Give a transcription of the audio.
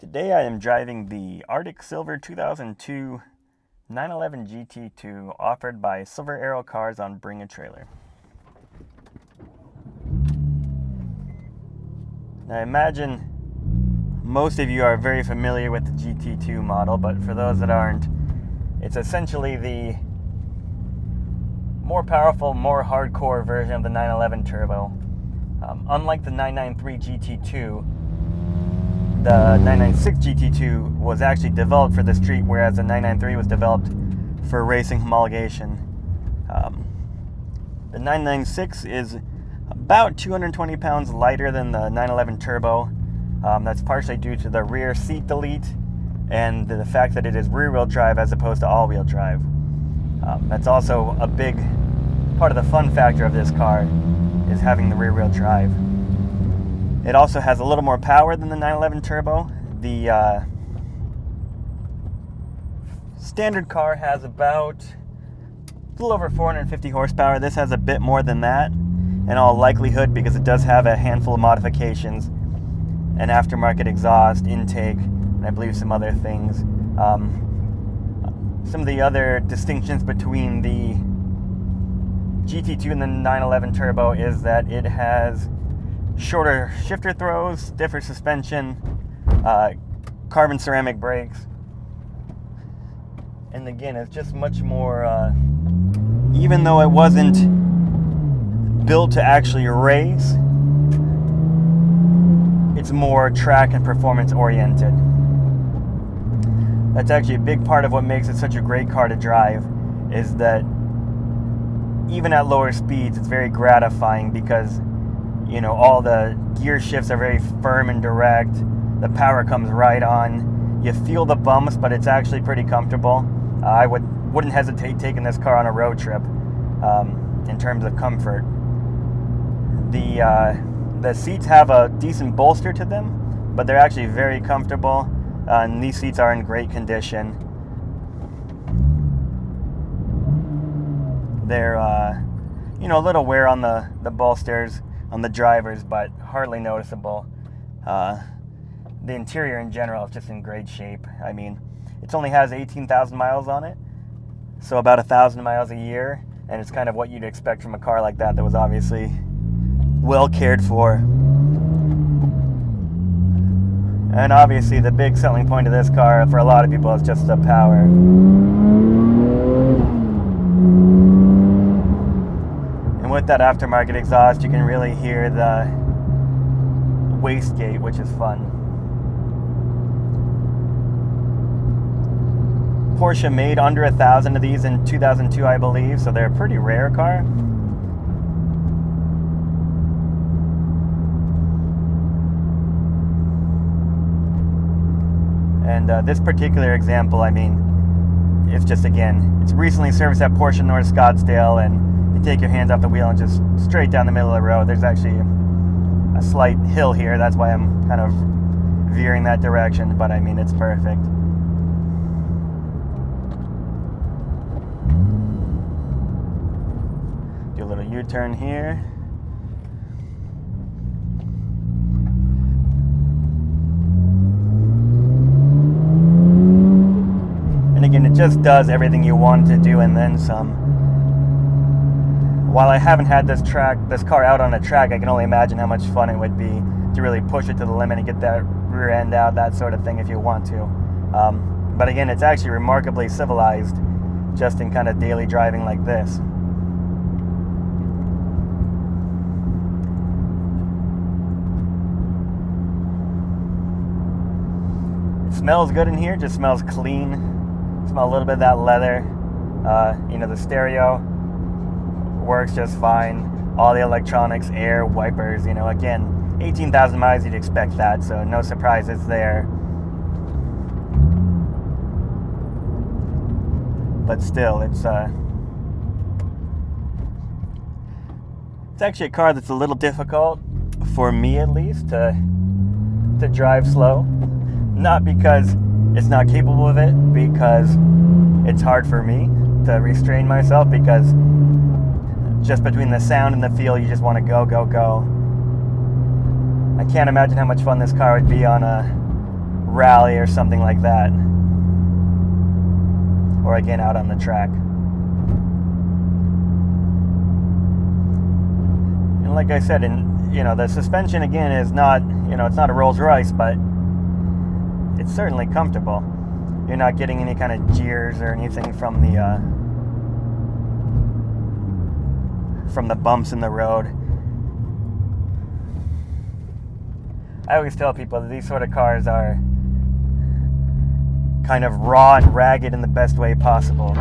Today I am driving the Arctic Silver 2002 911 GT2 offered by Silver Arrow Cars on Bring a Trailer. Now I imagine most of you are very familiar with the GT2 model, but for those that aren't, it's essentially the more powerful, more hardcore version of the 911 Turbo. Unlike the 993 GT2, the 996 GT2 was actually developed for the street, whereas the 993 was developed for racing homologation. The 996 is about 220 pounds lighter than the 911 Turbo. That's partially due to the rear seat delete and the fact that it is rear-wheel drive as opposed to all-wheel drive. That's also a big part of the fun factor of this car, is having the rear-wheel drive. It also has a little more power than the 911 Turbo. The standard car has about a little over 450 horsepower. This has a bit more than that, in all likelihood, because it does have a handful of modifications, an aftermarket exhaust, intake, and I believe some other things. Some of the other distinctions between the GT2 and the 911 Turbo is that it has shorter shifter throws, stiffer suspension, carbon ceramic brakes, and again, it's just much more, even though it wasn't built to actually race, it's more track and performance oriented. That's actually a big part of what makes it such a great car to drive, is that even at lower speeds, it's very gratifying because, you know, all the gear shifts are very firm and direct. The power comes right on. You feel the bumps, but it's actually pretty comfortable. I wouldn't hesitate taking this car on a road trip in terms of comfort. The seats have a decent bolster to them, but they're actually very comfortable, and these seats are in great condition. They're a little wear on the bolsters on the drivers, but hardly noticeable. The interior in general is just in great shape. I mean, it only has 18,000 miles on it, so about 1,000 miles a year, and it's kind of what you'd expect from a car like that was obviously well cared for. And obviously the big selling point of this car for a lot of people is just the power. And with that aftermarket exhaust, you can really hear the wastegate, which is fun. Porsche made under 1,000 of these in 2002, I believe, so they're a pretty rare car. And this particular example, I mean, it's just, again, it's recently serviced at Porsche North Scottsdale, and you take your hands off the wheel and just straight down the middle of the road. There's actually a slight hill here, that's why I'm kind of veering that direction, but I mean, it's perfect. Do a little U-turn here. And again, it just does everything you want to do and then some. While I haven't had this car out on a track, I can only imagine how much fun it would be to really push it to the limit and get that rear end out, that sort of thing, if you want to. But again, it's actually remarkably civilized just in kind of daily driving like this. It smells good in here, just smells clean. Smell a little bit of that leather. The stereo works just fine. All the electronics, air, wipers, again, 18,000 miles, you'd expect that, so no surprises there. But still, it's actually a car that's a little difficult, for me at least, to drive slow. Not because it's not capable of it, because it's hard for me to restrain myself, because just between the sound and the feel, you just want to go, go, go. I can't imagine how much fun this car would be on a rally or something like that, or again out on the track. And like I said, the suspension again is not, it's not a Rolls Royce, but it's certainly comfortable. You're not getting any kind of jeers or anything from the bumps in the road. I always tell people that these sort of cars are kind of raw and ragged in the best way possible.